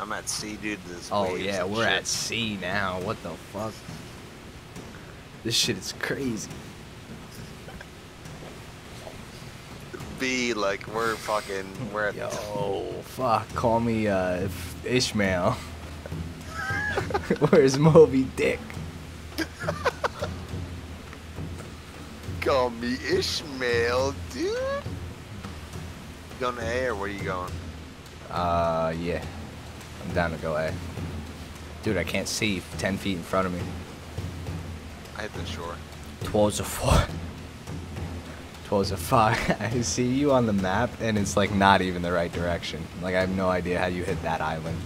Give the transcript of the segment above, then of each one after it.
I'm at sea, dude. There's Oh waves yeah, and we're shit. at sea now. What the fuck? This shit is crazy. B, like we're at. Yo, fuck. Call me Ishmael. Where's Moby Dick? Call me Ishmael, dude. Going to A or where you going? Yeah. I'm down to go A. Dude, I can't see 10 feet in front of me. I hit the shore. 12's a 4. 12's a 5. I see you on the map, and it's like not even the right direction. Like, I have no idea how you hit that island.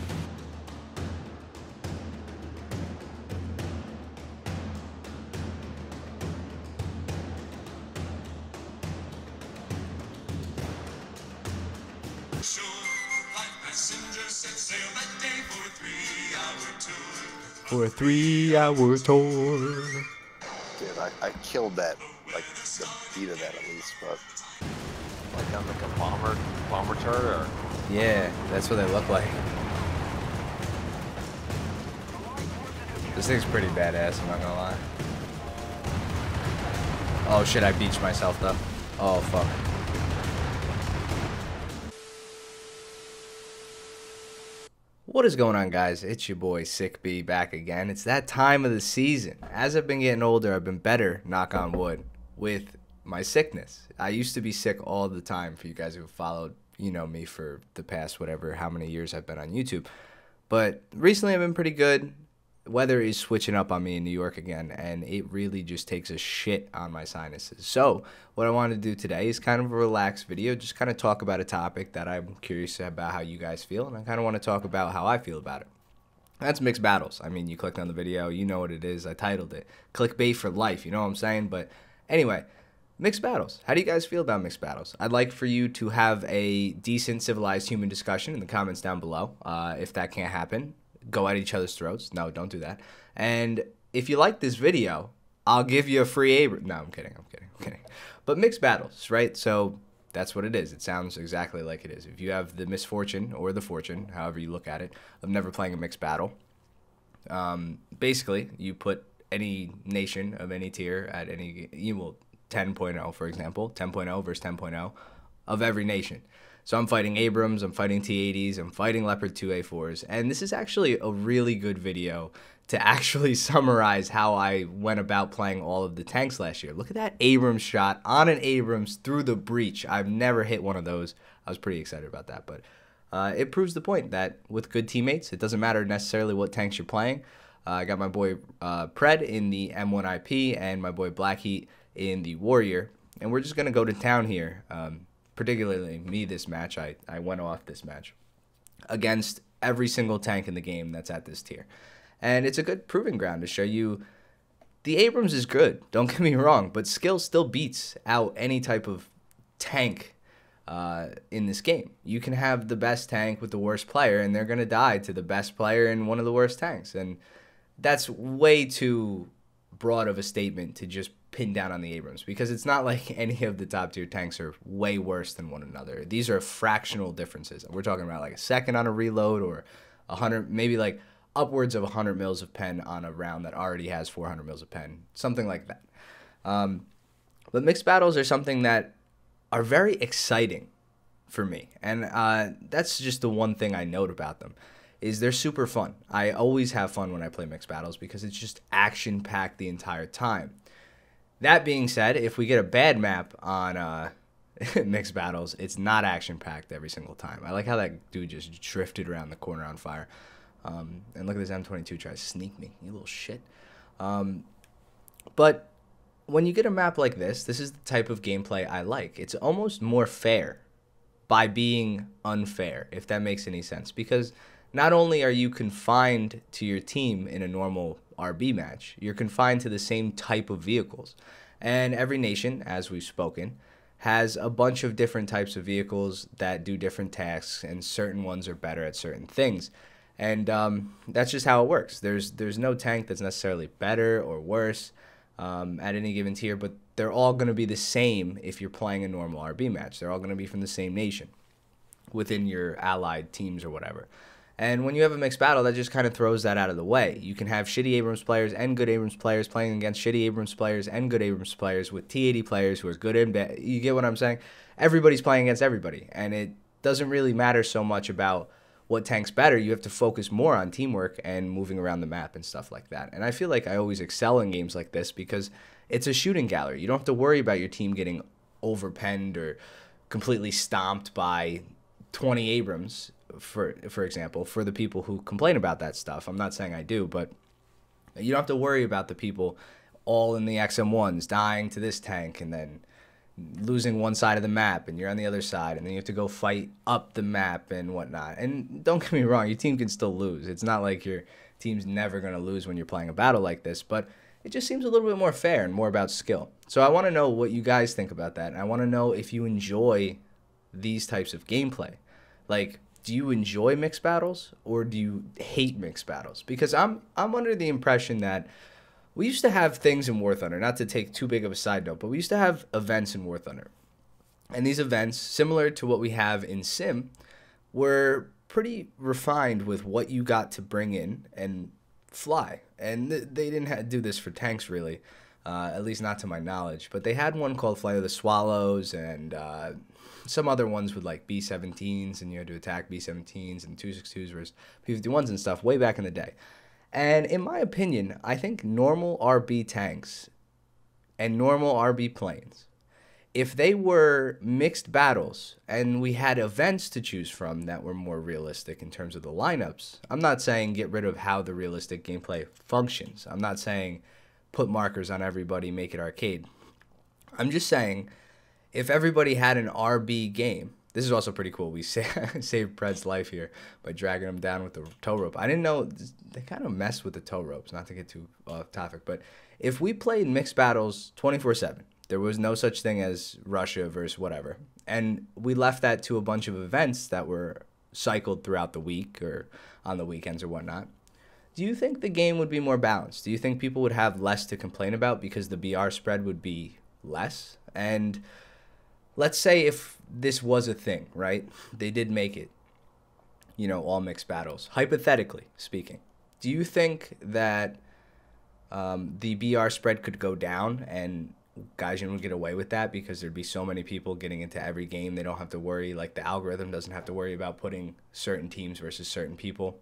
For a 3-hour tour. Dude, I killed that, like the beat of that at least, but like on like a bomber turret or. Yeah, that's what they look like. This thing's pretty badass, I'm not gonna lie. Oh shit, I beached myself though. Oh fuck. What is going on, guys? It's your boy slickbee back again. It's that time of the season. As I've been getting older, I've been better, knock on wood, with my sickness. I used to be sick all the time. For you guys who have followed, you know me for the past whatever, how many years I've been on YouTube. But recently I've been pretty good. Weather is switching up on me in New York again, and it really just takes a shit on my sinuses. So what I wanted to do today is kind of a relaxed video, just kind of talk about a topic that I'm curious about how you guys feel, and I kind of want to talk about how I feel about it. That's mixed battles. I mean, you clicked on the video, you know what it is. I titled it clickbait for life, you know what I'm saying? But anyway, mixed battles. How do you guys feel about mixed battles? I'd like for you to have a decent, civilized human discussion in the comments down below. If that can't happen, go at each other's throats. No, don't do that. And if you like this video, I'll give you a free Abram. No, I'm kidding. But mixed battles, right? So that's what it is. It sounds exactly like it is. If you have the misfortune or the fortune, however you look at it, of never playing a mixed battle, basically you put any nation of any tier at any, you will 10.0, for example, 10.0 versus 10.0 of every nation. So I'm fighting Abrams, I'm fighting T-80s, I'm fighting Leopard 2A4s, and this is actually a really good video to actually summarize how I went about playing all of the tanks last year. Look at that Abrams shot on an Abrams through the breach. I've never hit one of those. I was pretty excited about that, but it proves the point that with good teammates, it doesn't matter necessarily what tanks you're playing. I got my boy Pred in the M1IP and my boy Blackheat in the Warrior, and we're just going to go to town here. Particularly me this match, I went off this match against every single tank in the game that's at this tier. And it's a good proving ground to show you the Abrams is good, don't get me wrong, but skill still beats out any type of tank in this game. You can have the best tank with the worst player, and they're going to die to the best player in one of the worst tanks. And that's way too broad of a statement to just pin down on the Abrams, because it's not like any of the top tier tanks are way worse than one another. These are fractional differences. We're talking about like a second on a reload, or 100, maybe like upwards of 100 mils of pen on a round that already has 400 mils of pen, something like that. But mixed battles are something that are very exciting for me, and that's just the one thing I note about them, is they're super fun. I always have fun when I play mixed battles because it's just action-packed the entire time. That being said, if we get a bad map on mixed battles, it's not action-packed every single time. I like how that dude just drifted around the corner on fire. And look at this M22 try to sneak me, you little shit. But when you get a map like this is the type of gameplay I like. It's almost more fair by being unfair, if that makes any sense. Because not only are you confined to your team in a normal RB match, you're confined to the same type of vehicles. And every nation, as we've spoken, has a bunch of different types of vehicles that do different tasks, and certain ones are better at certain things. And that's just how it works. There's no tank that's necessarily better or worse at any given tier, but they're all going to be the same if you're playing a normal RB match. They're all going to be from the same nation within your allied teams or whatever. And when you have a mixed battle, that just kind of throws that out of the way. You can have shitty Abrams players and good Abrams players playing against shitty Abrams players and good Abrams players with T80 players who are good and bad. You get what I'm saying? Everybody's playing against everybody, and it doesn't really matter so much about what tank's better. You have to focus more on teamwork and moving around the map and stuff like that. And I feel like I always excel in games like this because it's a shooting gallery. You don't have to worry about your team getting overpenned or completely stomped by 20 Abrams, for example, for the people who complain about that stuff. I'm not saying I do, but you don't have to worry about the people all in the XM1s dying to this tank and then losing one side of the map and you're on the other side and then you have to go fight up the map and whatnot. And don't get me wrong, your team can still lose. It's not like your team's never going to lose when you're playing a battle like this, but it just seems a little bit more fair and more about skill. So I want to know what you guys think about that. And I want to know if you enjoy these types of gameplay. Like, do you enjoy mixed battles or do you hate mixed battles? Because I'm under the impression that we used to have things in War Thunder, not to take too big of a side note, but we used to have events in War Thunder. And these events, similar to what we have in Sim, were pretty refined with what you got to bring in and fly. And they didn't do this for tanks, really, at least not to my knowledge. But they had one called Flight of the Swallows and some other ones with like B-17s, and you had to attack B-17s and 262s versus P-51s and stuff way back in the day. And in my opinion, I think normal RB tanks and normal RB planes, if they were mixed battles and we had events to choose from that were more realistic in terms of the lineups, I'm not saying get rid of how the realistic gameplay functions. I'm not saying put markers on everybody, make it arcade. I'm just saying if everybody had an RB game, this is also pretty cool. We saved Pred's life here by dragging him down with the tow rope. I didn't know they kind of messed with the tow ropes, not to get too off topic. But if we played mixed battles 24/7, there was no such thing as Russia versus whatever. And we left that to a bunch of events that were cycled throughout the week or on the weekends or whatnot. Do you think the game would be more balanced? Do you think people would have less to complain about because the BR spread would be less? And let's say if this was a thing, right? They did make it, you know, all mixed battles. Hypothetically speaking, do you think that the BR spread could go down and Gaijin would get away with that because there'd be so many people getting into every game? They don't have to worry, like the algorithm doesn't have to worry about putting certain teams versus certain people.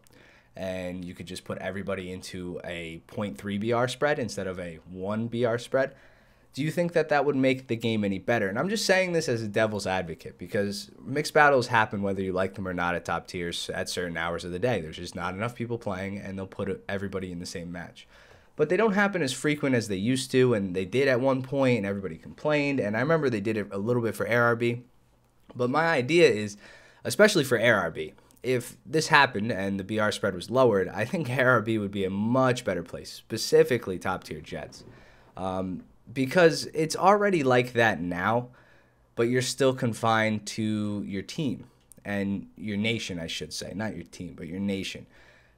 And you could just put everybody into a 0.3 BR spread instead of a 1 BR spread. Do you think that that would make the game any better? And I'm just saying this as a devil's advocate because mixed battles happen whether you like them or not at top tiers at certain hours of the day. There's just not enough people playing and they'll put everybody in the same match. But they don't happen as frequent as they used to, and they did at one point and everybody complained. And I remember they did it a little bit for AirRB. But my idea is, especially for AirRB, if this happened and the BR spread was lowered, I think AirRB would be a much better place, specifically top tier jets. Because it's already like that now, but you're still confined to your team and your nation, I should say. Not your team, but your nation.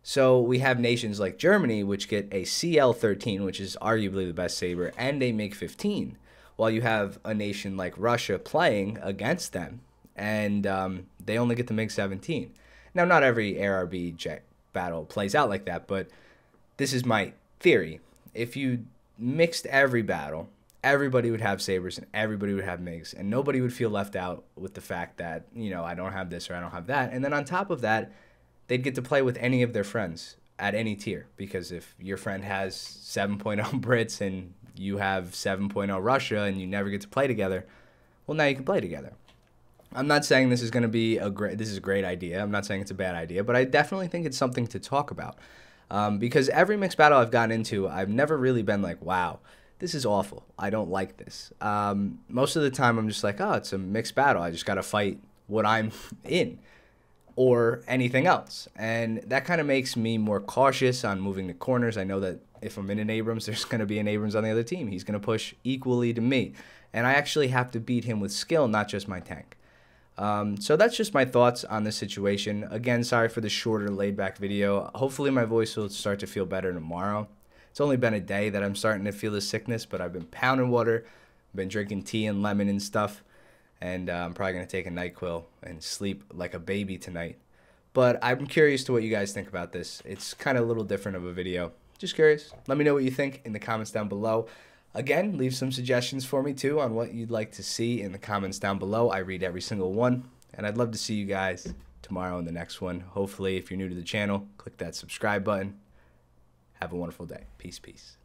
So we have nations like Germany, which get a CL-13, which is arguably the best saber, and a MiG-15, while you have a nation like Russia playing against them, and they only get the MiG-17. Now, not every ARB jet battle plays out like that, but this is my theory. If you mixed every battle, everybody would have sabers and everybody would have MiGs, and nobody would feel left out with the fact that, you know, I don't have this or I don't have that. And then on top of that, they'd get to play with any of their friends at any tier, because if your friend has 7.0 Brits and you have 7.0 Russia and you never get to play together, well, now you can play together. I'm not saying this is going to be a great idea. I'm not saying it's a bad idea, but I definitely think it's something to talk about. Because every mixed battle I've gotten into, I've never really been like, wow, this is awful. I don't like this. Most of the time I'm just like, oh, it's a mixed battle. I just got to fight what I'm in or anything else. And that kind of makes me more cautious on moving the corners. I know that if I'm in an Abrams, there's going to be an Abrams on the other team. He's going to push equally to me. And I actually have to beat him with skill, not just my tank. So that's just my thoughts on this situation. Again, sorry for the shorter, laid-back video. Hopefully my voice will start to feel better tomorrow. It's only been a day that I'm starting to feel the sickness, but I've been pounding water, been drinking tea and lemon and stuff, and I'm probably going to take a NyQuil and sleep like a baby tonight. But I'm curious to what you guys think about this. It's kind of a little different of a video. Just curious. Let me know what you think in the comments down below. Again, leave some suggestions for me too on what you'd like to see in the comments down below. I read every single one, and I'd love to see you guys tomorrow in the next one. Hopefully, if you're new to the channel, click that subscribe button. Have a wonderful day. Peace, peace.